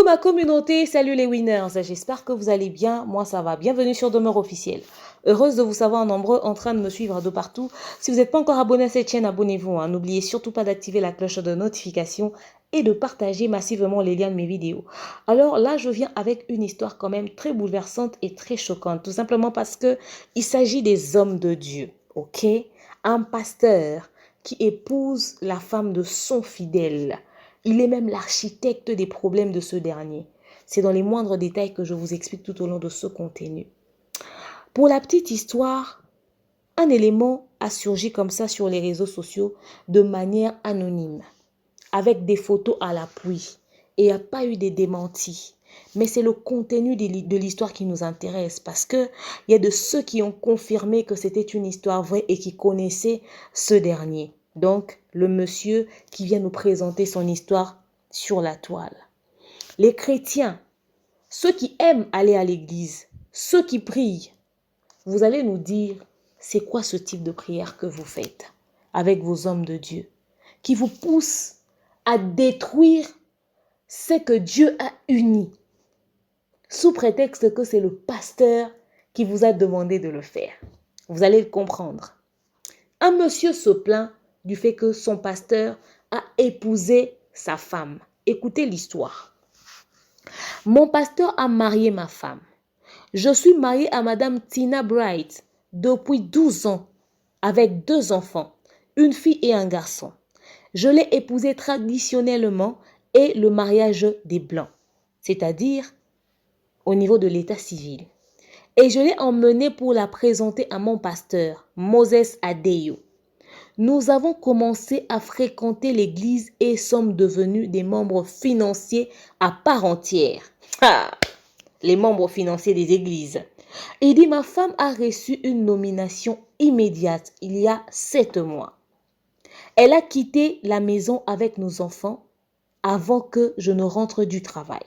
Coucou ma communauté, salut les winners, j'espère que vous allez bien, moi ça va, bienvenue sur Demeure Officielle. Heureuse de vous savoir nombreux en train de me suivre de partout. Si vous n'êtes pas encore abonné à cette chaîne, abonnez-vous, hein. N'oubliez surtout pas d'activer la cloche de notification et de partager massivement les liens de mes vidéos. Alors là, je viens avec une histoire quand même très bouleversante et très choquante, tout simplement parce que il s'agit des hommes de Dieu, ok? Un pasteur qui épouse la femme de son fidèle. Il est même l'architecte des problèmes de ce dernier. C'est dans les moindres détails que je vous explique tout au long de ce contenu. Pour la petite histoire, un élément a surgi comme ça sur les réseaux sociaux de manière anonyme, avec des photos à l'appui. Et il n'y a pas eu des démentis. Mais c'est le contenu de l'histoire qui nous intéresse parce qu'il y a de ceux qui ont confirmé que c'était une histoire vraie et qui connaissaient ce dernier. Donc, le monsieur qui vient nous présenter son histoire sur la toile. Les chrétiens, ceux qui aiment aller à l'église, ceux qui prient, vous allez nous dire, c'est quoi ce type de prière que vous faites avec vos hommes de Dieu, qui vous poussent à détruire ce que Dieu a uni, sous prétexte que c'est le pasteur qui vous a demandé de le faire. Vous allez le comprendre. Un monsieur se plaint du fait que son pasteur a épousé sa femme. Écoutez l'histoire. Mon pasteur a marié ma femme. Je suis mariée à Madame Tina Bright depuis 12 ans, avec 2 enfants, une fille et un garçon. Je l'ai épousée traditionnellement et le mariage des Blancs, c'est-à-dire au niveau de l'état civil. Et je l'ai emmenée pour la présenter à mon pasteur, Moses Adeyo. Nous avons commencé à fréquenter l'église et sommes devenus des membres financiers à part entière. Ah, les membres financiers des églises. Il dit, ma femme a reçu une nomination immédiate il y a 7 mois. Elle a quitté la maison avec nos enfants avant que je ne rentre du travail.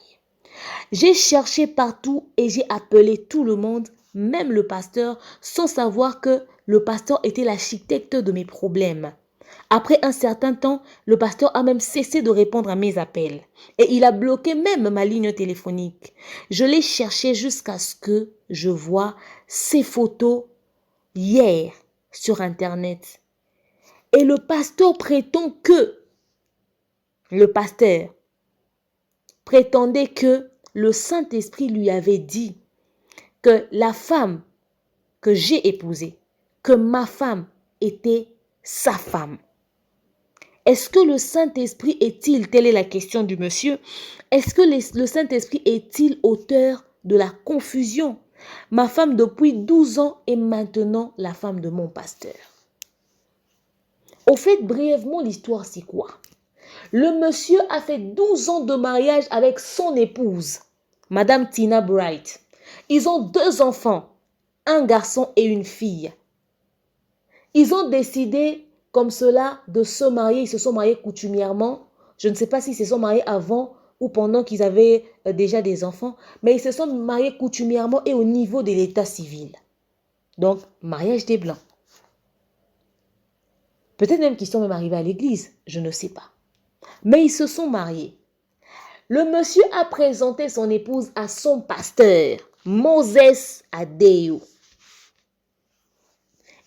J'ai cherché partout et j'ai appelé tout le monde, même le pasteur, sans savoir que le pasteur était l'architecte de mes problèmes. Après un certain temps, le pasteur a même cessé de répondre à mes appels et il a bloqué même ma ligne téléphonique. Je l'ai cherché jusqu'à ce que je vois ces photos hier sur Internet. Et le pasteur prétendait que le Saint-Esprit lui avait dit que la femme que j'ai épousée, que ma femme était sa femme. Est-ce que le Saint-Esprit est-il, telle est la question du monsieur, est-ce que le Saint-Esprit est-il auteur de la confusion? Ma femme depuis 12 ans est maintenant la femme de mon pasteur. Au fait, brièvement, l'histoire c'est quoi? Le monsieur a fait 12 ans de mariage avec son épouse, Madame Tina Bright. Ils ont 2 enfants, un garçon et une fille. Ils ont décidé comme cela de se marier. Ils se sont mariés coutumièrement. Je ne sais pas s'ils se sont mariés avant ou pendant qu'ils avaient déjà des enfants, mais ils se sont mariés coutumièrement et au niveau de l'état civil. Donc, mariage des Blancs. Peut-être même qu'ils sont même arrivés à l'église, je ne sais pas. Mais ils se sont mariés. Le monsieur a présenté son épouse à son pasteur, Moses Adeyo.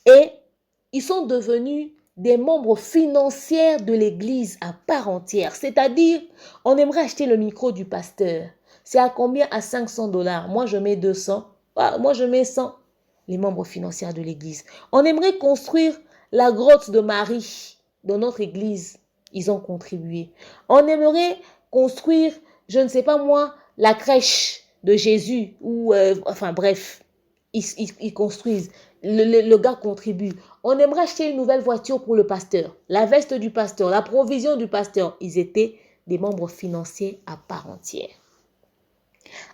Et ils sont devenus des membres financiers de l'église à part entière. C'est-à-dire, on aimerait acheter le micro du pasteur. C'est à combien? À 500 $. Moi, je mets 200. Ah, moi, je mets 100. Les membres financiers de l'église. On aimerait construire la grotte de Marie dans notre église. Ils ont contribué. On aimerait construire, je ne sais pas moi, la crèche de Jésus. Ou, enfin bref, ils construisent. Le gars contribue. On aimerait acheter une nouvelle voiture pour le pasteur. La veste du pasteur, la provision du pasteur. Ils étaient des membres financiers à part entière.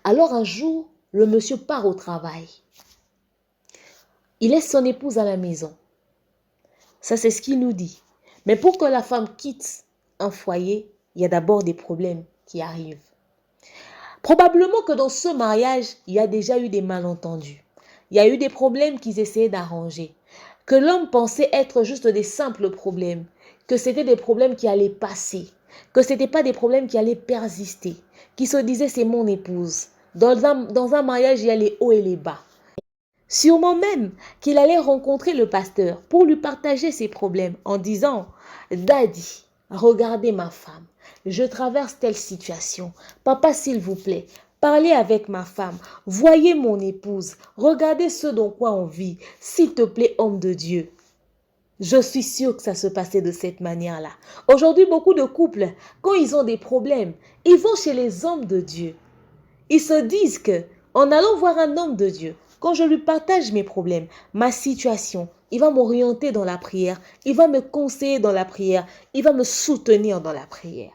Alors un jour, le monsieur part au travail. Il laisse son épouse à la maison. Ça, c'est ce qu'il nous dit. Mais pour que la femme quitte un foyer, il y a d'abord des problèmes qui arrivent. Probablement que dans ce mariage, il y a déjà eu des malentendus. Il y a eu des problèmes qu'ils essayaient d'arranger. Que l'homme pensait être juste des simples problèmes. Que c'était des problèmes qui allaient passer. que ce n'était pas des problèmes qui allaient persister, qui se disaient c'est mon épouse. Dans un mariage, il y a les hauts et les bas. Sûrement même qu'il allait rencontrer le pasteur pour lui partager ses problèmes en disant « Daddy, regardez ma femme, je traverse telle situation. Papa, s'il vous plaît, parlez avec ma femme, voyez mon épouse, regardez ce dont quoi on vit. S'il te plaît, homme de Dieu. » Je suis sûre que ça se passait de cette manière-là. Aujourd'hui, beaucoup de couples, quand ils ont des problèmes, ils vont chez les hommes de Dieu. Ils se disent que, en allant voir un homme de Dieu, quand je lui partage mes problèmes, ma situation, il va m'orienter dans la prière, il va me conseiller dans la prière, il va me soutenir dans la prière.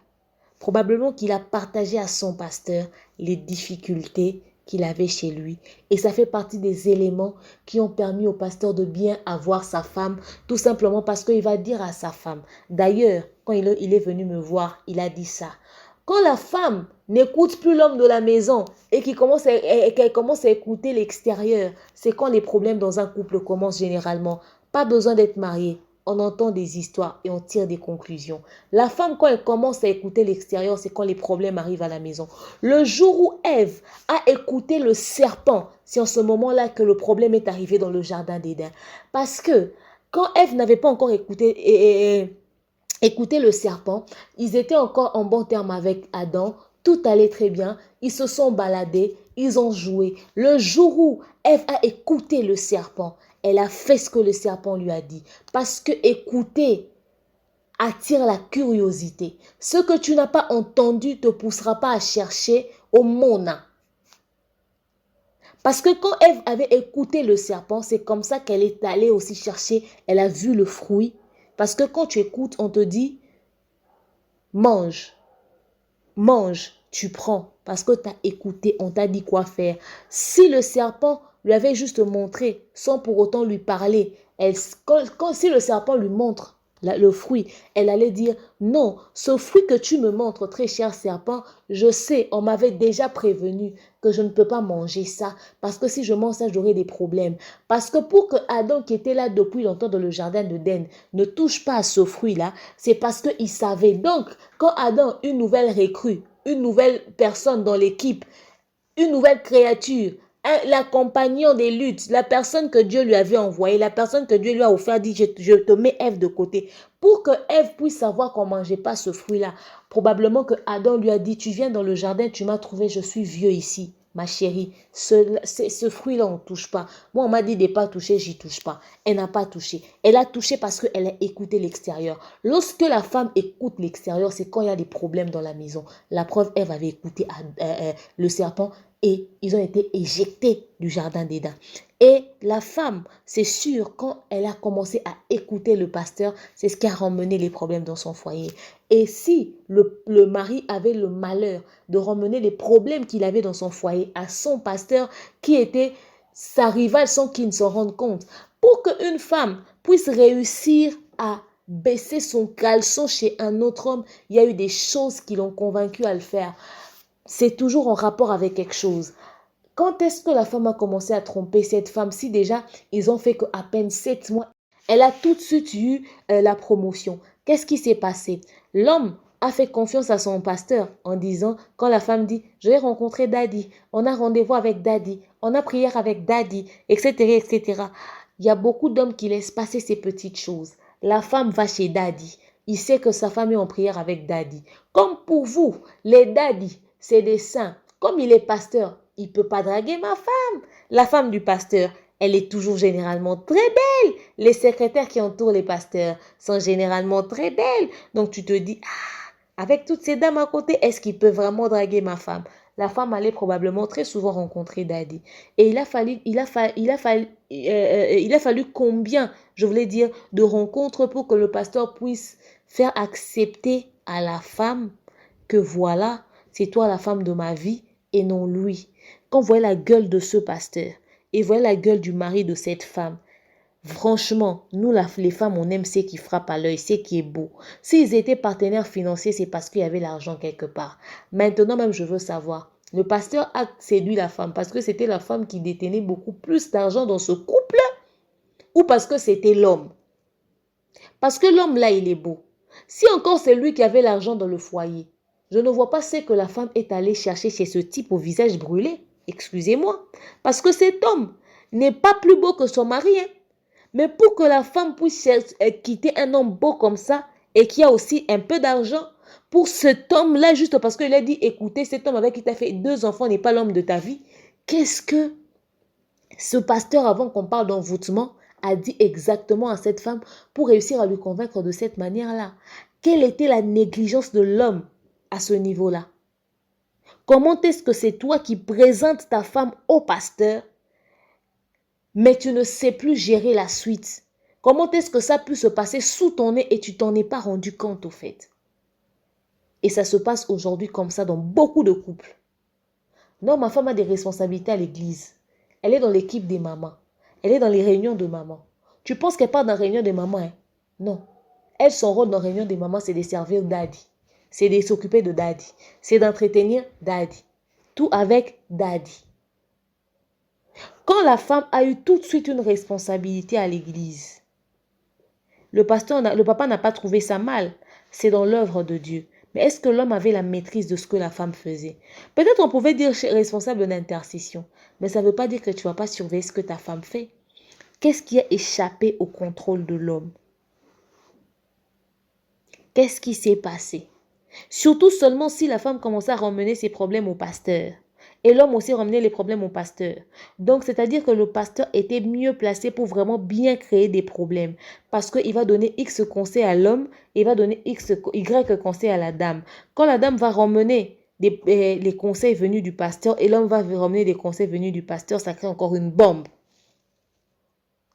Probablement qu'il a partagé à son pasteur les difficultés qu'il avait chez lui. Et ça fait partie des éléments qui ont permis au pasteur de bien avoir sa femme, tout simplement parce qu'il va dire à sa femme. D'ailleurs, quand il est venu me voir, il a dit ça. Quand la femme n'écoute plus l'homme de la maison et qu'elle commence à écouter l'extérieur, c'est quand les problèmes dans un couple commencent généralement. Pas besoin d'être marié. On entend des histoires et on tire des conclusions. La femme, quand elle commence à écouter l'extérieur, c'est quand les problèmes arrivent à la maison. Le jour où Ève a écouté le serpent, c'est en ce moment-là que le problème est arrivé dans le jardin d'Éden. Parce que quand Ève n'avait pas encore écouté le serpent, ils étaient encore en bon terme avec Adam, tout allait très bien, ils se sont baladés, ils ont joué. Le jour où Ève a écouté le serpent, elle a fait ce que le serpent lui a dit. Parce que écouter attire la curiosité. Ce que tu n'as pas entendu ne te poussera pas à chercher au monde. Parce que quand Ève avait écouté le serpent, c'est comme ça qu'elle est allée aussi chercher, elle a vu le fruit. Parce que quand tu écoutes, on te dit, mange, mange, tu prends. Parce que tu as écouté, on t'a dit quoi faire. Si le serpent lui avait juste montré, sans pour autant lui parler, si le serpent lui montre le fruit, elle allait dire, non, ce fruit que tu me montres, très cher serpent, je sais, on m'avait déjà prévenu que je ne peux pas manger ça, parce que si je mange ça, j'aurai des problèmes. Parce que pour que Adam, qui était là depuis longtemps dans le jardin d'Éden, ne touche pas à ce fruit-là, c'est parce qu'il savait. Donc, quand Adam, une nouvelle recrue, une nouvelle personne dans l'équipe, une nouvelle créature, l'accompagnant des luttes, la personne que Dieu lui avait envoyée, la personne que Dieu lui a offert, dit, je te mets Ève de côté. Pour que Ève puisse savoir qu'on ne mangeait pas ce fruit-là, probablement que Adam lui a dit, tu viens dans le jardin, tu m'as trouvé, je suis vieux ici. Ma chérie, ce fruit-là, on ne touche pas. Moi, on m'a dit de ne pas toucher, j'y touche pas. Elle n'a pas touché. Elle a touché parce qu'elle a écouté l'extérieur. Lorsque la femme écoute l'extérieur, c'est quand il y a des problèmes dans la maison. La preuve, Ève avait écouté le serpent et ils ont été éjectés du jardin d'Éden. Et la femme, c'est sûr, quand elle a commencé à écouter le pasteur, c'est ce qui a ramené les problèmes dans son foyer. Et si le mari avait le malheur de ramener les problèmes qu'il avait dans son foyer à son pasteur, qui était sa rivale sans qu'il ne s'en rende compte, pour qu'une femme puisse réussir à baisser son caleçon chez un autre homme, il y a eu des choses qui l'ont convaincu à le faire. C'est toujours en rapport avec quelque chose. Quand est-ce que la femme a commencé à tromper cette femme? Si déjà, ils ont fait qu'à peine 7 mois, elle a tout de suite eu la promotion. Qu'est-ce qui s'est passé? L'homme a fait confiance à son pasteur en disant, quand la femme dit, je vais rencontrer Daddy, on a rendez-vous avec Daddy, on a prière avec Daddy, etc., etc. Il y a beaucoup d'hommes qui laissent passer ces petites choses. La femme va chez Daddy. Il sait que sa femme est en prière avec Daddy. Comme pour vous, les Daddy, c'est des saints. Comme il est pasteur, il ne peut pas draguer ma femme. La femme du pasteur, elle est toujours généralement très belle. Les secrétaires qui entourent les pasteurs sont généralement très belles. Donc tu te dis, avec toutes ces dames à côté, est-ce qu'il peut vraiment draguer ma femme? La femme allait probablement très souvent rencontrer Daddy. Et il a fallu combien, je voulais dire, de rencontres pour que le pasteur puisse faire accepter à la femme que voilà, c'est toi la femme de ma vie et non lui. Quand vous voyez la gueule de ce pasteur et vous voyez la gueule du mari de cette femme, franchement, nous les femmes, on aime ce qui frappe à l'œil, ce qui est beau. S'ils étaient partenaires financiers, c'est parce qu'il y avait l'argent quelque part. Maintenant même, je veux savoir, le pasteur a séduit la femme parce que c'était la femme qui détenait beaucoup plus d'argent dans ce couple ou parce que c'était l'homme? Parce que l'homme là, il est beau. Si encore c'est lui qui avait l'argent dans le foyer, je ne vois pas ce que la femme est allée chercher chez ce type au visage brûlé. Excusez-moi. Parce que cet homme n'est pas plus beau que son mari. Hein. Mais pour que la femme puisse quitter un homme beau comme ça et qui a aussi un peu d'argent, pour cet homme-là, juste parce qu'il a dit, écoutez, cet homme avec qui tu as fait 2 enfants n'est pas l'homme de ta vie, qu'est-ce que ce pasteur, avant qu'on parle d'envoûtement, a dit exactement à cette femme pour réussir à lui convaincre de cette manière-là? Quelle était la négligence de l'homme à ce niveau-là? Comment est-ce que c'est toi qui présentes ta femme au pasteur, mais tu ne sais plus gérer la suite? Comment est-ce que ça a pu se passer sous ton nez et tu t'en es pas rendu compte au fait? Et ça se passe aujourd'hui comme ça dans beaucoup de couples. Non, ma femme a des responsabilités à l'église. Elle est dans l'équipe des mamans. Elle est dans les réunions de mamans. Tu penses qu'elle part dans les réunions des mamans, hein? Non. Elle, son rôle dans les réunions des mamans, c'est de servir daddy. C'est de s'occuper de daddy. C'est d'entretenir daddy. Tout avec daddy. Quand la femme a eu tout de suite une responsabilité à l'église, le papa n'a pas trouvé ça mal. C'est dans l'œuvre de Dieu. Mais est-ce que l'homme avait la maîtrise de ce que la femme faisait? Peut-être on pouvait dire responsable d'intercession. Mais ça ne veut pas dire que tu ne vas pas surveiller ce que ta femme fait. Qu'est-ce qui a échappé au contrôle de l'homme? Qu'est-ce qui s'est passé? Surtout seulement si la femme commençait à ramener ses problèmes au pasteur. Et l'homme aussi ramenait les problèmes au pasteur. Donc, c'est-à-dire que le pasteur était mieux placé pour vraiment bien créer des problèmes. Parce qu'il va donner X conseils à l'homme et il va donner Y conseils à la dame. Quand la dame va ramener les conseils venus du pasteur et l'homme va ramener des conseils venus du pasteur, ça crée encore une bombe.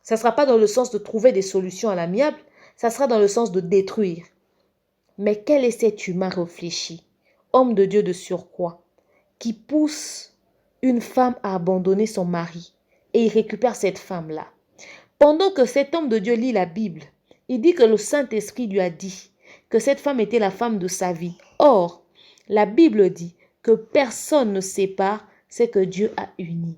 Ça ne sera pas dans le sens de trouver des solutions à l'amiable, ça sera dans le sens de détruire. Mais quel est cet humain réfléchi, homme de Dieu de surcroît, qui pousse une femme à abandonner son mari et il récupère cette femme-là? Pendant que cet homme de Dieu lit la Bible, il dit que le Saint-Esprit lui a dit que cette femme était la femme de sa vie. Or, la Bible dit que personne ne sépare ce que Dieu a uni.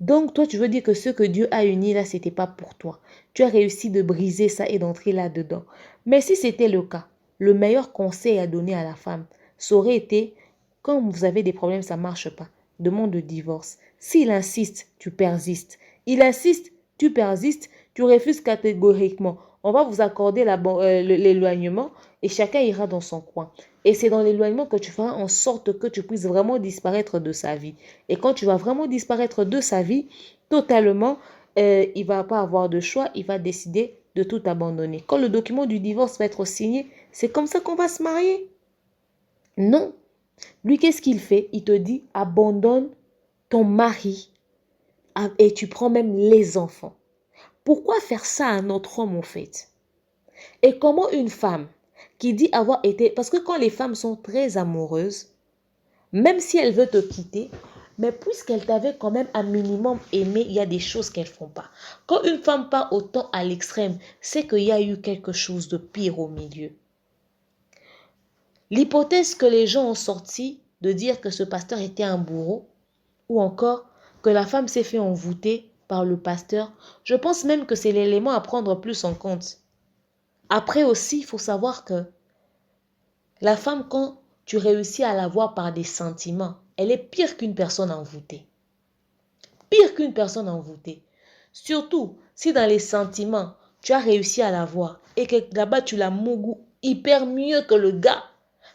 Donc, toi, tu veux dire que ce que Dieu a uni là, ce n'était pas pour toi. Tu as réussi de briser ça et d'entrer là-dedans. Mais si c'était le cas, le meilleur conseil à donner à la femme, ça aurait été, quand vous avez des problèmes, ça ne marche pas, demande le divorce. S'il insiste, tu persistes. Il insiste, tu persistes, tu refuses catégoriquement. On va vous accorder l'éloignement et chacun ira dans son coin. Et c'est dans l'éloignement que tu feras en sorte que tu puisses vraiment disparaître de sa vie. Et quand tu vas vraiment disparaître de sa vie, totalement, il ne va pas avoir de choix, il va décider de tout abandonner. Quand le document du divorce va être signé, c'est comme ça qu'on va se marier? Non. Lui, qu'est-ce qu'il fait? Il te dit, abandonne ton mari et tu prends même les enfants. Pourquoi faire ça à un autre homme, en fait? Et comment une femme qui dit avoir été... Parce que quand les femmes sont très amoureuses, même si elle veut te quitter, mais puisqu'elle t'avait quand même un minimum aimé, il y a des choses qu'elles ne font pas. Quand une femme part autant à l'extrême, c'est qu'il y a eu quelque chose de pire au milieu. L'hypothèse que les gens ont sorti de dire que ce pasteur était un bourreau, ou encore que la femme s'est fait envoûter par le pasteur, je pense même que c'est l'élément à prendre plus en compte. Après aussi, il faut savoir que la femme, quand tu réussis à la voir par des sentiments, elle est pire qu'une personne envoûtée. Pire qu'une personne envoûtée. Surtout si dans les sentiments, tu as réussi à la voir et que là-bas, tu la mougou hyper mieux que le gars.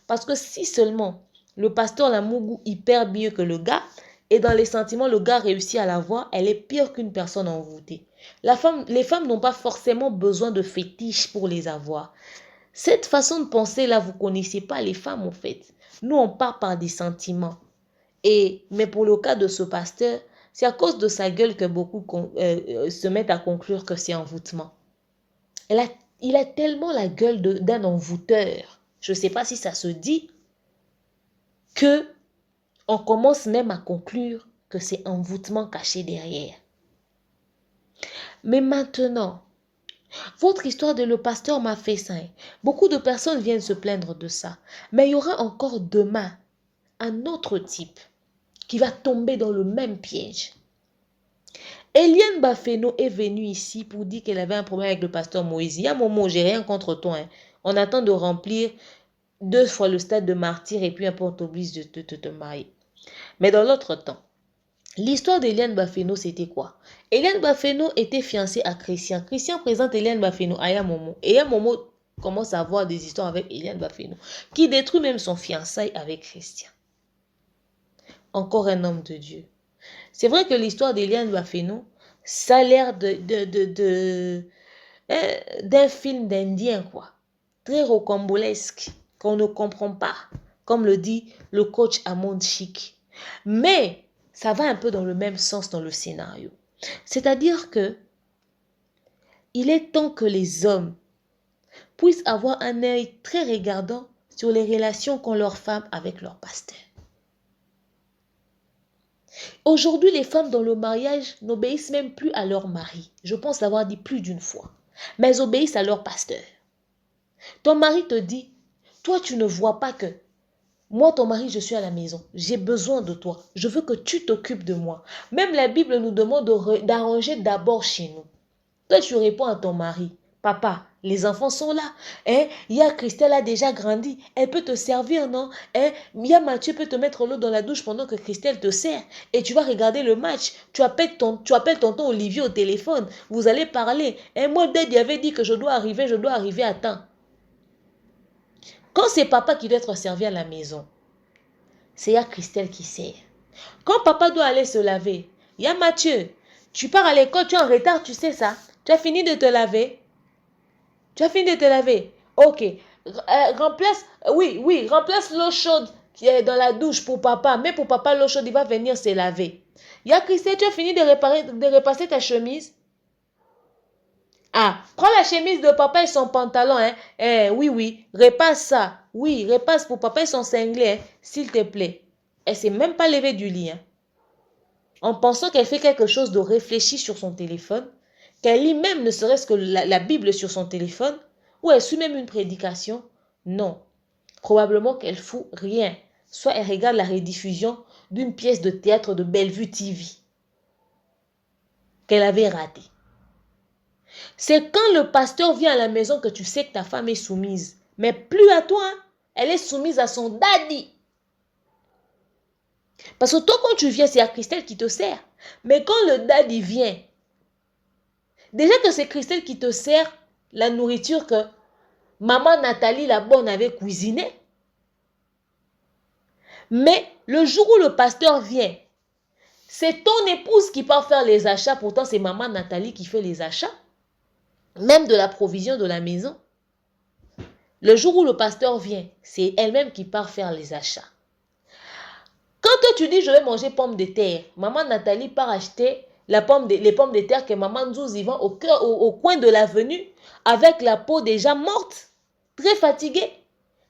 Parce que si seulement le pasteur la mougou hyper mieux que le gars, et dans les sentiments, le gars réussit à la voir, elle est pire qu'une personne envoûtée. Les femmes n'ont pas forcément besoin de fétiches pour les avoir. Cette façon de penser-là, vous ne connaissez pas les femmes en fait. Nous, on part par des sentiments. Mais pour le cas de ce pasteur, c'est à cause de sa gueule que beaucoup se mettent à conclure que c'est envoûtement. Il a tellement la gueule d'un envoûteur, je ne sais pas si ça se dit, que on commence même à conclure que c'est envoûtement caché derrière. Mais maintenant, votre histoire de le pasteur m'a fait ça. Beaucoup de personnes viennent se plaindre de ça. Mais il y aura encore demain un autre type qui va tomber dans le même piège. Eliane Bafeno est venue ici pour dire qu'elle avait un problème avec le pasteur Moïse. Il y a un moment, j'ai rien contre toi. On attend de remplir 2 fois le stade de martyr et puis après on t'oblige de te marier. Mais dans l'autre temps, l'histoire d'Eliane Bafeno, c'était quoi? Eliane Bafeno était fiancée à Christian. Christian présente Eliane Bafeno à Yamomo. Et Yamomo commence à avoir des histoires avec Eliane Bafeno, qui détruit même son fiançailles avec Christian. Encore un homme de Dieu. C'est vrai que l'histoire d'Eliane Bafeno, ça a l'air d'un film d'Indien, quoi. Très rocambolesque, qu'on ne comprend pas, comme le dit le coach Amond Chic. Mais ça va un peu dans le même sens dans le scénario. C'est-à-dire que il est temps que les hommes puissent avoir un œil très regardant sur les relations qu'ont leurs femmes avec leurs pasteurs. Aujourd'hui, les femmes dans le mariage n'obéissent même plus à leur mari. Je pense l'avoir dit plus d'une fois. Mais elles obéissent à leur pasteur. Ton mari te dit, toi tu ne vois pas que moi, ton mari, je suis à la maison. J'ai besoin de toi. Je veux que tu t'occupes de moi. Même la Bible nous demande d'arranger d'abord chez nous. Toi, tu réponds à ton mari. Papa, les enfants sont là. Il y a Christelle a déjà grandi. Elle peut te servir, non? Il y a Mathieu peut te mettre l'eau dans la douche pendant que Christelle te sert. Et tu vas regarder le match. Tu appelles tonton Olivier au téléphone. Vous allez parler. Moi, Daddy avait dit que je dois arriver à temps. Quand c'est papa qui doit être servi à la maison, c'est ya Christelle qui sert. Quand papa doit aller se laver, il y a Mathieu. Tu pars à l'école, tu es en retard, tu sais ça. Tu as fini de te laver? Tu as fini de te laver? Ok. Remplace l'eau chaude qui est dans la douche pour papa. Mais pour papa, l'eau chaude, il va venir se laver. Il y a Christelle, tu as fini de repasser ta chemise? Ah, prends la chemise de papa et son pantalon, oui, repasse ça. Oui, repasse pour papa et son cinglet, s'il te plaît. Elle s'est même pas levée du lit, en pensant qu'elle fait quelque chose de réfléchi sur son téléphone, qu'elle lit même ne serait-ce que la Bible sur son téléphone, ou elle suit même une prédication. Non, probablement qu'elle fout rien. Soit elle regarde la rediffusion d'une pièce de théâtre de Bellevue TV qu'elle avait ratée. C'est quand le pasteur vient à la maison que tu sais que ta femme est soumise. Mais plus à toi, elle est soumise à son daddy. Parce que toi, quand tu viens, c'est à Christelle qui te sert. Mais quand le daddy vient, déjà que c'est Christelle qui te sert la nourriture que maman Nathalie la bonne avait cuisinée. Mais le jour où le pasteur vient, c'est ton épouse qui part faire les achats. Pourtant, c'est maman Nathalie qui fait les achats. Même de la provision de la maison. Le jour où le pasteur vient, c'est elle-même qui part faire les achats. Quand toi tu dis je vais manger pommes de terre, maman Nathalie part acheter les pommes de terre que maman Nzouzi vend au coin de l'avenue avec la peau déjà morte, très fatiguée,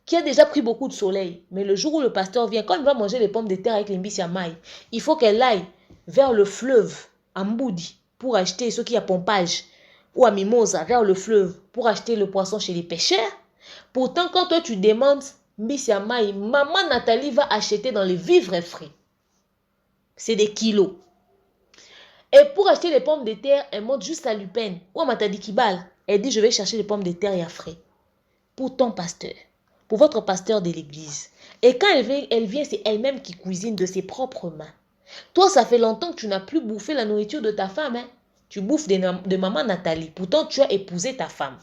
qui a déjà pris beaucoup de soleil. Mais le jour où le pasteur vient, quand il va manger les pommes de terre avec les mbisi à maï, il faut qu'elle aille vers le fleuve, à Mboudi, pour acheter ce qui a pompage, ou à Mimosa, vers le fleuve, pour acheter le poisson chez les pêcheurs. Pourtant, quand toi tu demandes mbisi à maï, maman Nathalie va acheter dans les vivres frais. C'est des kilos. Et pour acheter les pommes de terre, elle monte juste à Lupin ou à Matadi Kibal. Elle dit je vais chercher les pommes de terre et à frais. Pour ton pasteur, pour votre pasteur de l'église. Et quand elle vient, c'est elle-même qui cuisine de ses propres mains. Toi, ça fait longtemps que tu n'as plus bouffé la nourriture de ta femme. Tu bouffes de maman Nathalie. Pourtant, tu as épousé ta femme.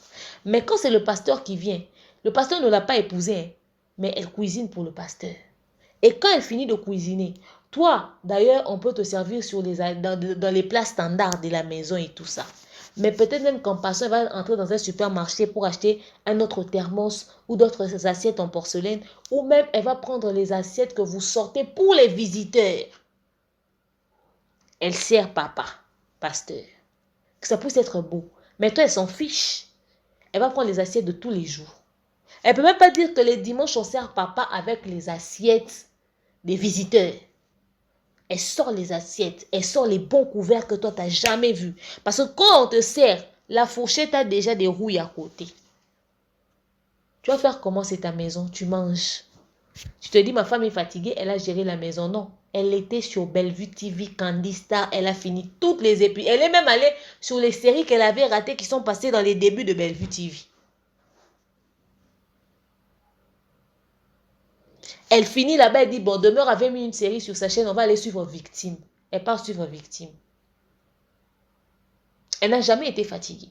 Mais quand c'est le pasteur qui vient, le pasteur ne l'a pas épousée, mais elle cuisine pour le pasteur. Et quand elle finit de cuisiner, toi, d'ailleurs, on peut te servir dans les plats standards de la maison et tout ça. Mais peut-être même qu'en passant, elle va entrer dans un supermarché pour acheter un autre thermos ou d'autres assiettes en porcelaine. Ou même, elle va prendre les assiettes que vous sortez pour les visiteurs. Elle sert papa, pasteur. Que ça puisse être beau. Mais toi, elle s'en fiche. Elle va prendre les assiettes de tous les jours. Elle ne peut même pas dire que les dimanches, on sert papa avec les assiettes des visiteurs. Elle sort les assiettes, elle sort les bons couverts que toi, tu n'as jamais vus. Parce que quand on te sert, la fourchette a déjà des rouilles à côté. Tu vas faire comment c'est ta maison? Tu manges. Tu te dis, ma femme est fatiguée, elle a géré la maison. Non, elle était sur Bellevue TV, Candy Star, elle a fini toutes les épisodes. Elle est même allée sur les séries qu'elle avait ratées qui sont passées dans les débuts de Bellevue TV. Elle finit là-bas, elle dit, bon, Demeure avait mis une série sur sa chaîne, on va aller suivre Victime. Elle part suivre Victime. Elle n'a jamais été fatiguée.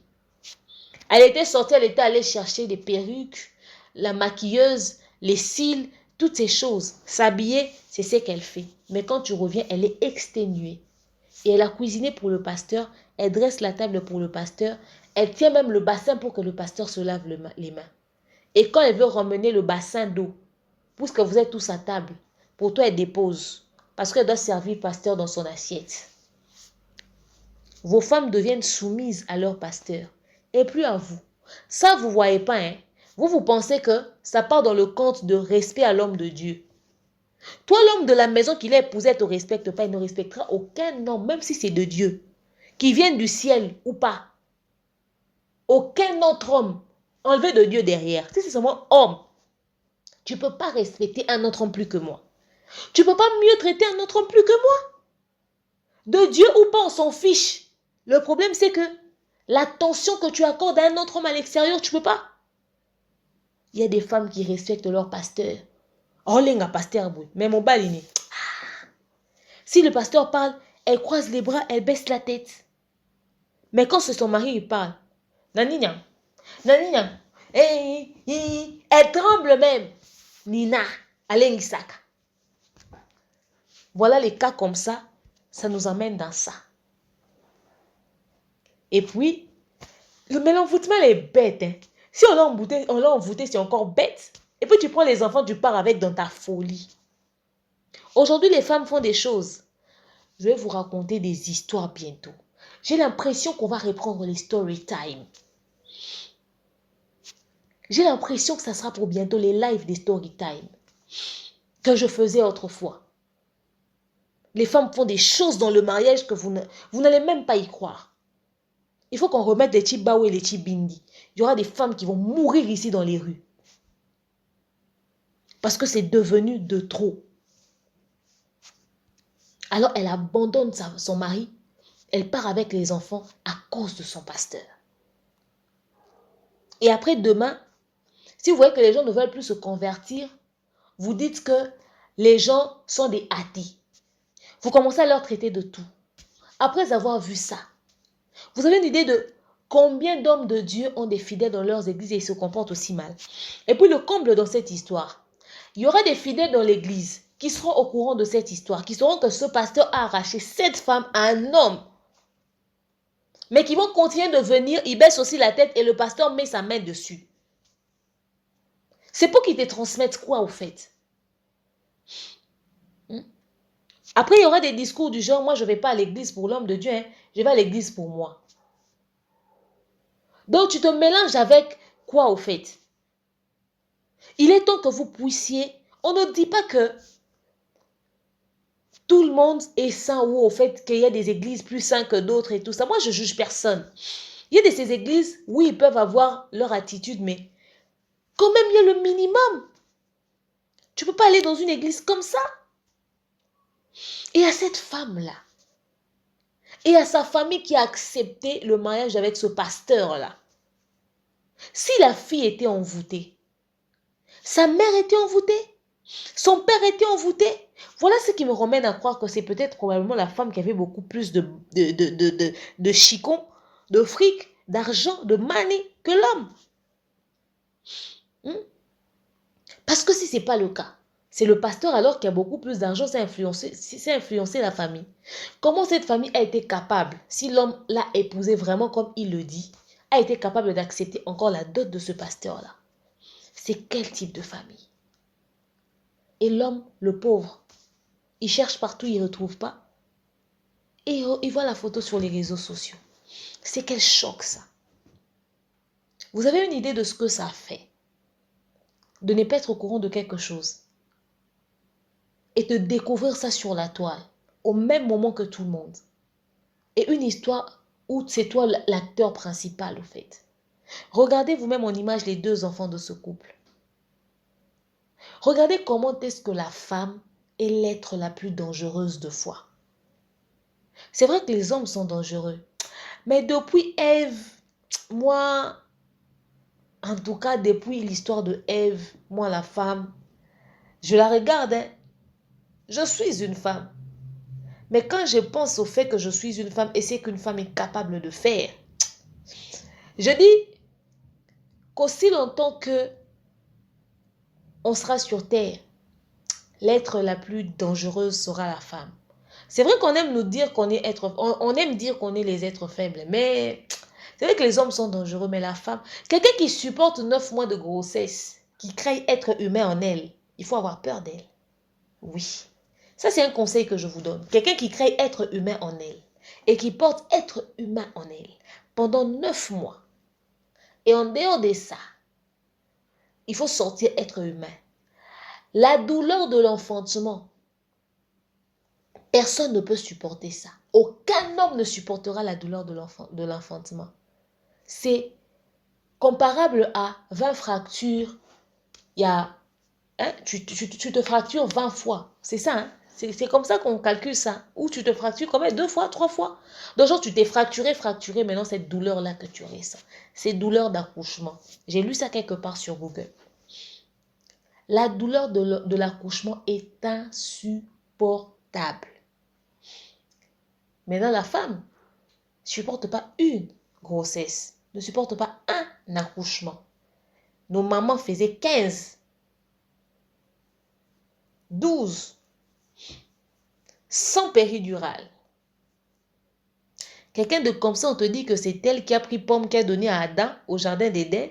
Elle était sortie, elle était allée chercher des perruques, la maquilleuse, les cils, toutes ces choses. S'habiller, c'est ce qu'elle fait. Mais quand tu reviens, elle est exténuée. Et elle a cuisiné pour le pasteur, elle dresse la table pour le pasteur, elle tient même le bassin pour que le pasteur se lave les mains. Et quand elle veut ramener le bassin d'eau, puisque vous êtes tous à table, pour toi, elle dépose. Parce qu'elle doit servir le pasteur dans son assiette. Vos femmes deviennent soumises à leur pasteur. Et plus à vous. Ça, vous ne voyez pas, hein. Vous pensez que ça part dans le compte de respect à l'homme de Dieu. Toi, l'homme de la maison qu'il a épousé, ne te respecte pas, il ne respectera aucun homme, même si c'est de Dieu, qui vienne du ciel ou pas. Aucun autre homme enlevé de Dieu derrière. Si c'est seulement homme, tu ne peux pas respecter un autre homme plus que moi. Tu ne peux pas mieux traiter un autre homme plus que moi. De Dieu ou pas, on s'en fiche. Le problème, c'est que l'attention que tu accordes à un autre homme à l'extérieur, tu ne peux pas. Il y a des femmes qui respectent leur pasteur. Oh, lenga pasteur, mais mon balini. Si le pasteur parle, elle croise les bras, elle baisse la tête. Mais quand c'est son mari, il parle. Nanina, nanina, elle tremble même. Nina, alengisaka. Voilà les cas comme ça, ça nous amène dans ça. Et puis, mais l'envoûtement est bête. Hein. Si on l'a envoûté, c'est encore bête. Et puis tu prends les enfants, tu pars avec dans ta folie. Aujourd'hui, les femmes font des choses. Je vais vous raconter des histoires bientôt. J'ai l'impression qu'on va reprendre les story time. J'ai l'impression que ça sera pour bientôt les lives des story time que je faisais autrefois. Les femmes font des choses dans le mariage que vous n'allez même pas y croire. Il faut qu'on remette les chibaou et les chibindi. Il y aura des femmes qui vont mourir ici dans les rues. Parce que c'est devenu de trop. Alors elle abandonne son mari. Elle part avec les enfants à cause de son pasteur. Et après demain, si vous voyez que les gens ne veulent plus se convertir, vous dites que les gens sont des athées. Vous commencez à leur traiter de tout. Après avoir vu ça, vous avez une idée de combien d'hommes de Dieu ont des fidèles dans leurs églises et ils se comportent aussi mal. Et puis le comble dans cette histoire, il y aura des fidèles dans l'église qui seront au courant de cette histoire, qui sauront que ce pasteur a arraché cette femme à un homme. Mais qui vont continuer de venir, ils baissent aussi la tête et le pasteur met sa main dessus. C'est pour qu'ils te transmettent quoi au fait? Après, il y aura des discours du genre, moi je ne vais pas à l'église pour l'homme de Dieu, hein, je vais à l'église pour moi. Donc tu te mélanges avec quoi au fait? Il est temps que vous puissiez, on ne dit pas que tout le monde est saint ou au fait qu'il y a des églises plus saintes que d'autres et tout ça. Moi, je ne juge personne. Il y a de ces églises où ils peuvent avoir leur attitude, mais quand même, il y a le minimum. Tu ne peux pas aller dans une église comme ça. Et à cette femme-là, et à sa famille qui a accepté le mariage avec ce pasteur-là, si la fille était envoûtée, sa mère était envoûtée, son père était envoûté. Voilà ce qui me ramène à croire que c'est peut-être probablement la femme qui avait beaucoup plus de chicon, de fric, d'argent, de money que l'homme. Parce que si ce n'est pas le cas, c'est le pasteur alors qui a beaucoup plus d'argent, c'est influencé la famille. Comment cette famille a été capable, si l'homme l'a épousé vraiment comme il le dit, a été capable d'accepter encore la dot de ce pasteur-là? C'est quel type de famille? Et l'homme, le pauvre, il cherche partout, il ne retrouve pas. Et il voit la photo sur les réseaux sociaux. C'est quel choc ça. Vous avez une idée de ce que ça fait de ne pas être au courant de quelque chose et de découvrir ça sur la toile au même moment que tout le monde. Et une histoire où c'est toi l'acteur principal au fait. Regardez vous-même en image les deux enfants de ce couple. Regardez comment est-ce que la femme est l'être la plus dangereuse de foi. C'est vrai que les hommes sont dangereux. Mais depuis Ève, moi, en tout cas depuis l'histoire de Ève, moi la femme, Je la regarde, hein. Je suis une femme. Mais quand je pense au fait que je suis une femme et c'est qu'une femme est capable de faire, je dis qu'aussi longtemps que on sera sur terre, l'être la plus dangereuse sera la femme. C'est vrai qu'on aime nous dire qu'on est on aime dire qu'on est les êtres faibles, mais c'est vrai que les hommes sont dangereux, mais la femme, quelqu'un qui supporte 9 mois de grossesse, qui crée être humain en elle, il faut avoir peur d'elle. Oui. Ça, c'est un conseil que je vous donne. Quelqu'un qui crée être humain en elle et qui porte être humain en elle pendant 9 mois. Et en dehors de ça, il faut sortir être humain. La douleur de l'enfantement, personne ne peut supporter ça. Aucun homme ne supportera la douleur de l'enfantement. C'est comparable à 20 fractures. Il y a, hein, tu te fractures 20 fois. C'est ça, hein? C'est comme ça qu'on calcule ça. Ou tu te fractures combien? 2 fois, 3 fois. Donc, genre, tu t'es fracturé, maintenant, cette douleur-là que tu ressens. C'est douleur d'accouchement. J'ai lu ça quelque part sur Google. La douleur de l'accouchement est insupportable. Maintenant, la femme ne supporte pas une grossesse, ne supporte pas un accouchement. Nos mamans faisaient 15, 12, sans péridurale. Quelqu'un de comme ça, on te dit que c'est elle qui a pris pomme qui a donné à Adam au jardin d'Éden.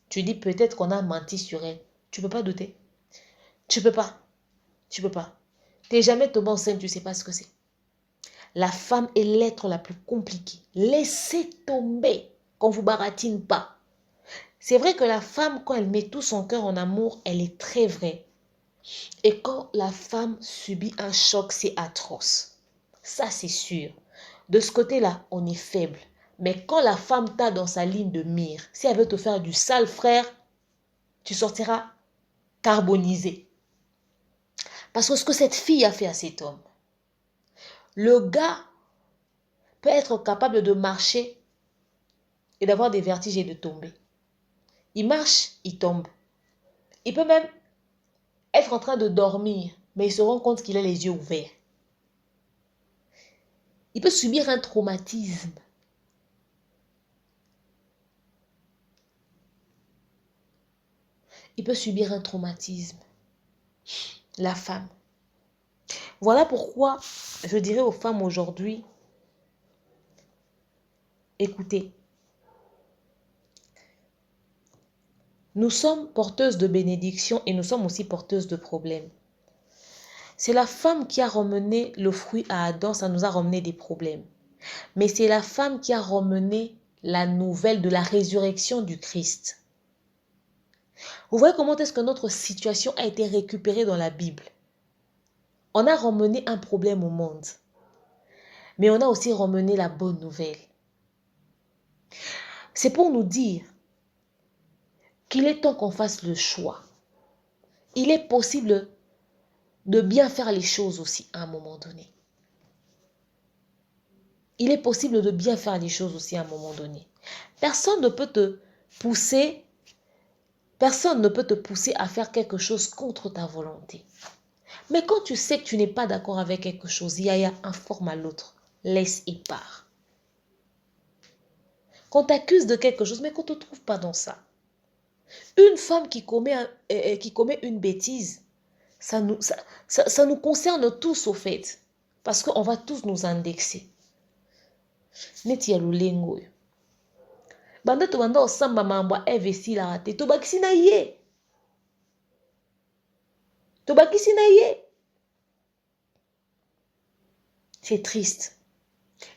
Tu dis peut-être qu'on a menti sur elle. Tu ne peux pas douter. Tu ne peux pas. Tu ne peux pas. Tu n'es jamais tombé enceinte, tu ne sais pas ce que c'est. La femme est l'être la plus compliquée. Laissez tomber qu'on ne vous baratine pas. C'est vrai que la femme, quand elle met tout son cœur en amour, elle est très vraie. Et quand la femme subit un choc, c'est atroce. Ça, c'est sûr. De ce côté-là, on est faible. Mais quand la femme t'a dans sa ligne de mire, si elle veut te faire du sale, frère, tu sortiras carbonisé. Parce que ce que cette fille a fait à cet homme, le gars peut être capable de marcher et d'avoir des vertiges et de tomber. Il marche, il tombe. Il peut même être en train de dormir, mais il se rend compte qu'il a les yeux ouverts. Il peut subir un traumatisme. Il peut subir un traumatisme. La femme. Voilà pourquoi je dirais aux femmes aujourd'hui, écoutez, nous sommes porteuses de bénédictions et nous sommes aussi porteuses de problèmes. C'est la femme qui a ramené le fruit à Adam, ça nous a ramené des problèmes. Mais c'est la femme qui a ramené la nouvelle de la résurrection du Christ. Vous voyez comment est-ce que notre situation a été récupérée dans la Bible? On a ramené un problème au monde, mais on a aussi ramené la bonne nouvelle. C'est pour nous dire qu'il est temps qu'on fasse le choix. Il est possible de bien faire les choses aussi à un moment donné. Il est possible de bien faire les choses aussi à un moment donné. Personne ne peut te pousser à faire quelque chose contre ta volonté. Mais quand tu sais que tu n'es pas d'accord avec quelque chose, il y a un forme à l'autre. Laisse et pars. Qu'on t'accuse de quelque chose, mais qu'on ne te trouve pas dans ça. Une femme qui commet une bêtise, ça nous concerne tous au fait. Parce qu'on va tous nous indexer. Neti ya lulengo. Banda to banda osamba mambo investi la rate. To bakisi na ye. C'est triste.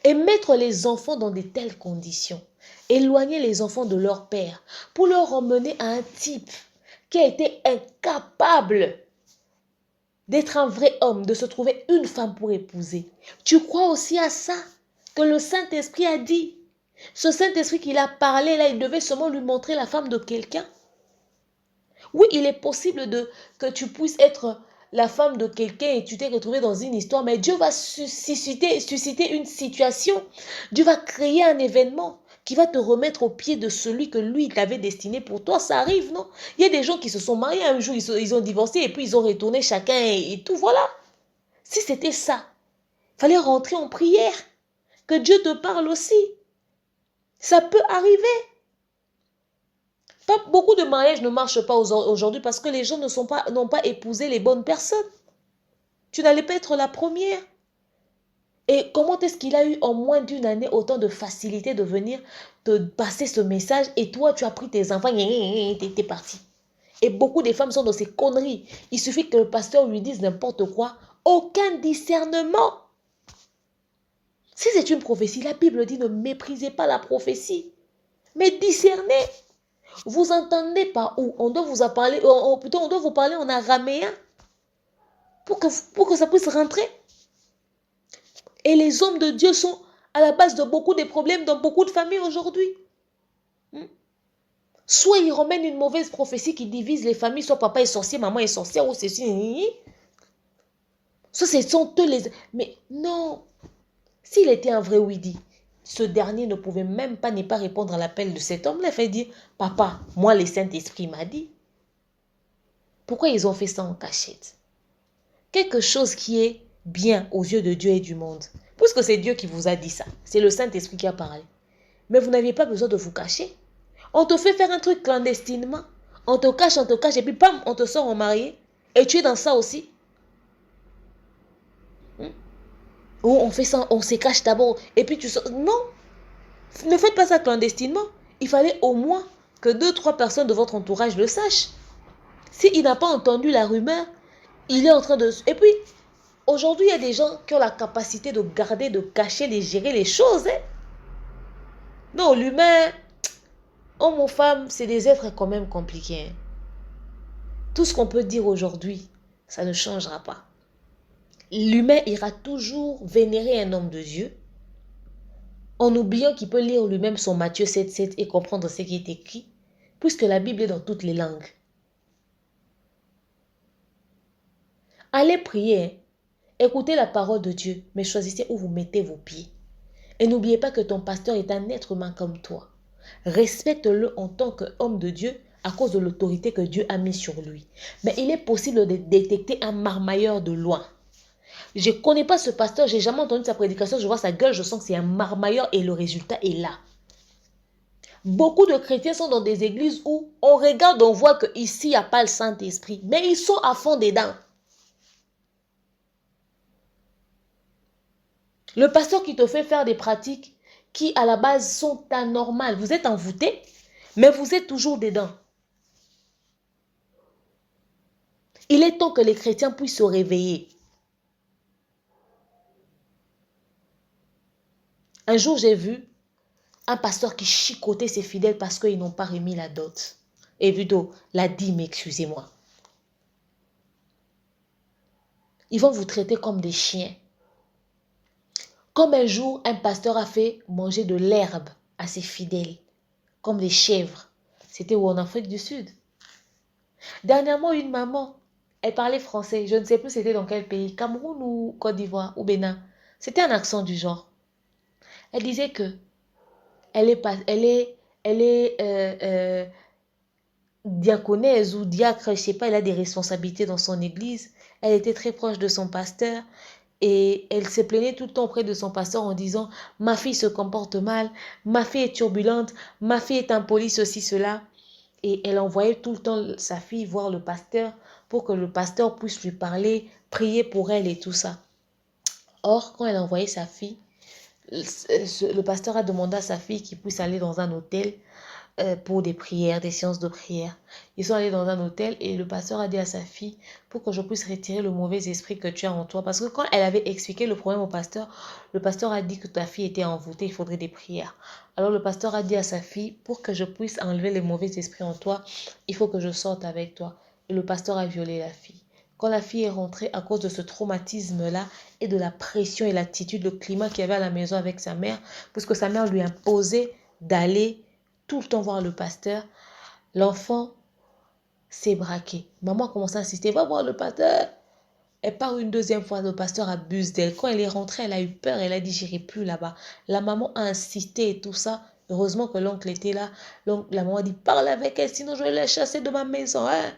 Et mettre les enfants dans de telles conditions. Éloigner les enfants de leur père pour leur emmener à un type qui a été incapable d'être un vrai homme, de se trouver une femme pour épouser. Tu crois aussi à ça que le Saint-Esprit a dit? Ce Saint-Esprit qu'il a parlé, là, il devait seulement lui montrer la femme de quelqu'un. Oui, il est possible que tu puisses être la femme de quelqu'un et tu t'es retrouvé dans une histoire, mais Dieu va susciter une situation. Dieu va créer un événement qui va te remettre au pied de celui que lui, il t'avait destiné pour toi. Ça arrive, non? Il y a des gens qui se sont mariés un jour, ils ont divorcé et puis ils ont retourné chacun et tout, voilà. Si c'était ça, il fallait rentrer en prière. Que Dieu te parle aussi. Ça peut arriver. Beaucoup de mariages ne marchent pas aujourd'hui parce que les gens n'ont pas épousé les bonnes personnes. Tu n'allais pas être la première. Et comment est-ce qu'il a eu en moins d'une année autant de facilité de venir te passer ce message et toi, tu as pris tes enfants et t'es parti. Et beaucoup de femmes sont dans ces conneries. Il suffit que le pasteur lui dise n'importe quoi. Aucun discernement. Si c'est une prophétie, la Bible dit ne méprisez pas la prophétie. Mais discernez. Vous entendez par où? On doit vous parler, plutôt on doit vous parler en araméen pour que ça puisse rentrer. Et les hommes de Dieu sont à la base de beaucoup de problèmes dans beaucoup de familles aujourd'hui. Soit ils ramènent une mauvaise prophétie qui divise les familles, soit papa est sorcier, maman est sorcière, ou c'est soit ce sont eux les... Mais non, s'il était un vrai oui-dit, ce dernier ne pouvait même pas ne pas répondre à l'appel de cet homme-là. Il fait dire, papa, moi le Saint-Esprit m'a dit. Pourquoi ils ont fait ça en cachette? Quelque chose qui est bien aux yeux de Dieu et du monde. Puisque c'est Dieu qui vous a dit ça. C'est le Saint-Esprit qui a parlé. Mais vous n'aviez pas besoin de vous cacher. On te fait faire un truc clandestinement. On te cache, et puis bam, on te sort en marié. Et tu es dans ça aussi. Ou on fait ça, on se cache d'abord. Et puis tu sors. Non. Ne faites pas ça clandestinement. Il fallait au moins que 2-3 personnes de votre entourage le sachent. S'il n'a pas entendu la rumeur, il est en train de... Et puis, aujourd'hui, il y a des gens qui ont la capacité de garder, de cacher, de gérer les choses. Hein? Non, l'humain, homme ou femme, c'est des êtres quand même compliqués. Hein? Tout ce qu'on peut dire aujourd'hui, ça ne changera pas. L'humain ira toujours vénérer un homme de Dieu en oubliant qu'il peut lire lui-même son Matthieu 7,7 et comprendre ce qui est écrit, puisque la Bible est dans toutes les langues. Allez prier, écoutez la parole de Dieu, mais choisissez où vous mettez vos pieds. Et n'oubliez pas que ton pasteur est un être humain comme toi. Respecte-le en tant qu'homme de Dieu à cause de l'autorité que Dieu a mise sur lui. Mais il est possible de détecter un marmailleur de loin. Je ne connais pas ce pasteur, je n'ai jamais entendu sa prédication, je vois sa gueule, je sens que c'est un marmailleur et le résultat est là. Beaucoup de chrétiens sont dans des églises où on regarde, on voit qu'ici, il n'y a pas le Saint-Esprit, mais ils sont à fond dedans. Le pasteur qui te fait faire des pratiques qui, à la base, sont anormales. Vous êtes envoûté, mais vous êtes toujours dedans. Il est temps que les chrétiens puissent se réveiller. Un jour, j'ai vu un pasteur qui chicotait ses fidèles parce qu'ils n'ont pas remis la dot. Et plutôt, la dîme, excusez-moi. Ils vont vous traiter comme des chiens. Comme un jour, un pasteur a fait manger de l'herbe à ses fidèles, comme des chèvres. C'était où, en Afrique du Sud. Dernièrement, une maman, elle parlait français. Je ne sais plus c'était dans quel pays, Cameroun ou Côte d'Ivoire ou Bénin. C'était un accent du genre. Elle disait que elle est diaconesse ou diacre, je ne sais pas, elle a des responsabilités dans son église. Elle était très proche de son pasteur. Et elle se plaignait tout le temps auprès de son pasteur en disant « Ma fille se comporte mal, ma fille est turbulente, ma fille est impolie, ceci, cela. » Et elle envoyait tout le temps sa fille voir le pasteur pour que le pasteur puisse lui parler, prier pour elle et tout ça. Or, quand elle envoyait sa fille, le pasteur a demandé à sa fille qu'il puisse aller dans un hôtel pour des prières, des séances de prière. Ils sont allés dans un hôtel et le pasteur a dit à sa fille pour que je puisse retirer le mauvais esprit que tu as en toi. Parce que quand elle avait expliqué le problème au pasteur, le pasteur a dit que ta fille était envoûtée, il faudrait des prières. Alors le pasteur a dit à sa fille, pour que je puisse enlever les mauvais esprits en toi, il faut que je sorte avec toi. Et le pasteur a violé la fille. Quand la fille est rentrée à cause de ce traumatisme-là et de la pression et l'attitude, le climat qu'il y avait à la maison avec sa mère, puisque sa mère lui imposait d'aller tout le temps voir le pasteur, l'enfant s'est braqué. Maman a commencé à insister, va voir le pasteur. Elle part une deuxième fois, le pasteur abuse d'elle. Quand elle est rentrée, elle a eu peur, elle a dit, j'irai plus là-bas. La maman a insisté et tout ça. Heureusement que l'oncle était là. La maman dit, parle avec elle, sinon je vais la chasser de ma maison. Hein?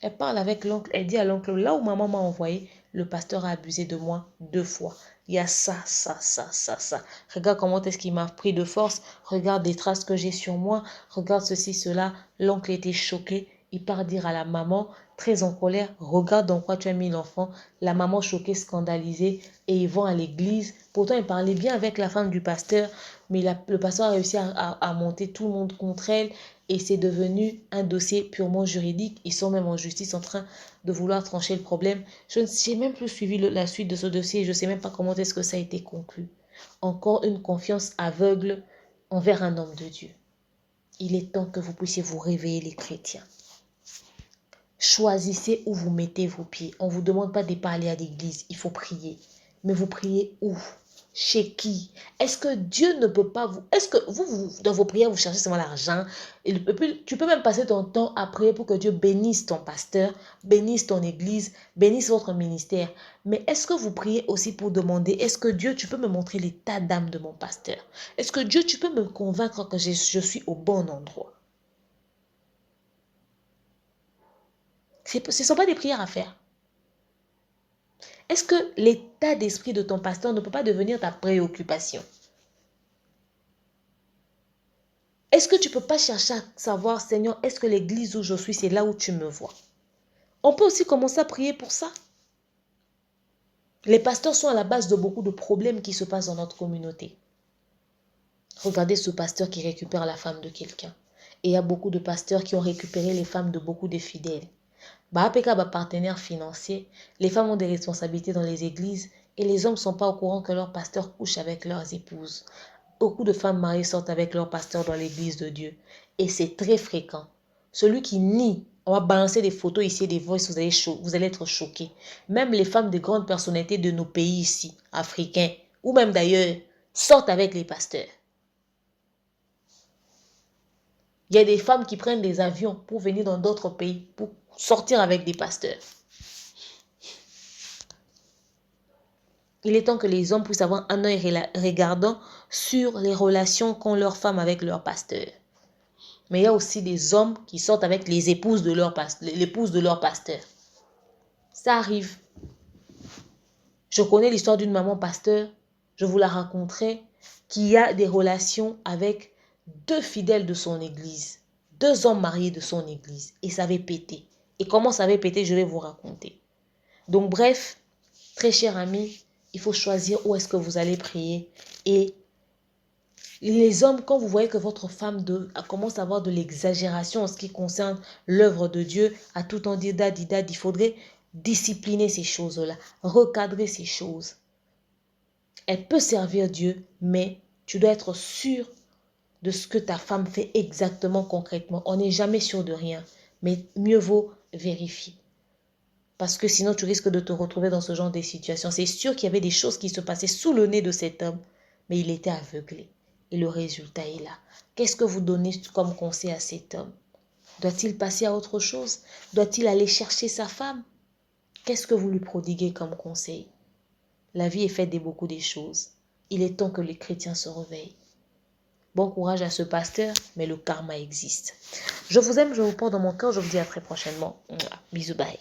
Elle parle avec l'oncle, elle dit à l'oncle, là où maman m'a envoyé, le pasteur a abusé de moi 2 fois. Il y a ça, ça, ça, ça, ça. Regarde comment est-ce qu'il m'a pris de force. Regarde les traces que j'ai sur moi. Regarde ceci, cela. L'oncle était choqué. Il part dire à la maman, très en colère, regarde dans quoi tu as mis l'enfant. La maman choquée, scandalisée, et ils vont à l'église. Pourtant, il parlait bien avec la femme du pasteur, mais le pasteur a réussi à monter tout le monde contre elle, et c'est devenu un dossier purement juridique. Ils sont même en justice en train de vouloir trancher le problème. Je n'ai même plus suivi la suite de ce dossier. Je ne sais même pas comment est-ce que ça a été conclu. Encore une confiance aveugle envers un homme de Dieu. Il est temps que vous puissiez vous réveiller, les chrétiens. Choisissez où vous mettez vos pieds. On ne vous demande pas de parler à l'église. Il faut prier. Mais vous priez où? Chez qui? Est-ce que Dieu ne peut pas vous... Est-ce que vous, dans vos prières, vous cherchez seulement l'argent? Et puis, tu peux même passer ton temps à prier pour que Dieu bénisse ton pasteur, bénisse ton église, bénisse votre ministère. Mais est-ce que vous priez aussi pour demander, est-ce que Dieu, tu peux me montrer l'état d'âme de mon pasteur? Est-ce que Dieu, tu peux me convaincre que je suis au bon endroit? Ce ne sont pas des prières à faire. Est-ce que l'état d'esprit de ton pasteur ne peut pas devenir ta préoccupation? Est-ce que tu ne peux pas chercher à savoir, Seigneur, est-ce que l'église où je suis, c'est là où tu me vois? On peut aussi commencer à prier pour ça. Les pasteurs sont à la base de beaucoup de problèmes qui se passent dans notre communauté. Regardez ce pasteur qui récupère la femme de quelqu'un. Et il y a beaucoup de pasteurs qui ont récupéré les femmes de beaucoup de fidèles. Partenaires financiers, les femmes ont des responsabilités dans les églises et les hommes ne sont pas au courant que leurs pasteurs couchent avec leurs épouses. Beaucoup de femmes mariées sortent avec leur pasteur dans l'église de Dieu. Et c'est très fréquent. Celui qui nie, on va balancer des photos ici et des voices, vous allez être choqués. Même les femmes de grandes personnalités de nos pays ici, africains, ou même d'ailleurs, sortent avec les pasteurs. Il y a des femmes qui prennent des avions pour venir dans d'autres pays, pour sortir avec des pasteurs. Il est temps que les hommes puissent avoir un œil regardant sur les relations qu'ont leurs femmes avec leurs pasteurs. Mais il y a aussi des hommes qui sortent avec les épouses de l'épouse de leur pasteur. Ça arrive. Je connais l'histoire d'une maman pasteur, je vous la raconterai, qui a des relations avec 2 fidèles de son église, 2 hommes mariés de son église. Et ça avait pété. Et comment ça avait pété, je vais vous raconter. Donc bref, très chers amis, il faut choisir où est-ce que vous allez prier. Et les hommes, quand vous voyez que votre femme commence à avoir de l'exagération en ce qui concerne l'œuvre de Dieu, à tout en dire dad, il faudrait discipliner ces choses-là, recadrer ces choses. Elle peut servir Dieu, mais tu dois être sûr de ce que ta femme fait exactement concrètement. On n'est jamais sûr de rien, mais mieux vaut vérifier. Parce que sinon, tu risques de te retrouver dans ce genre de situation. C'est sûr qu'il y avait des choses qui se passaient sous le nez de cet homme, mais il était aveuglé. Et le résultat est là. Qu'est-ce que vous donnez comme conseil à cet homme? Doit-il passer à autre chose? Doit-il aller chercher sa femme? Qu'est-ce que vous lui prodiguez comme conseil? La vie est faite de beaucoup de choses. Il est temps que les chrétiens se réveillent. Bon courage à ce pasteur, mais le karma existe. Je vous aime, je vous porte dans mon cœur. Je vous dis à très prochainement. Bisous, bye.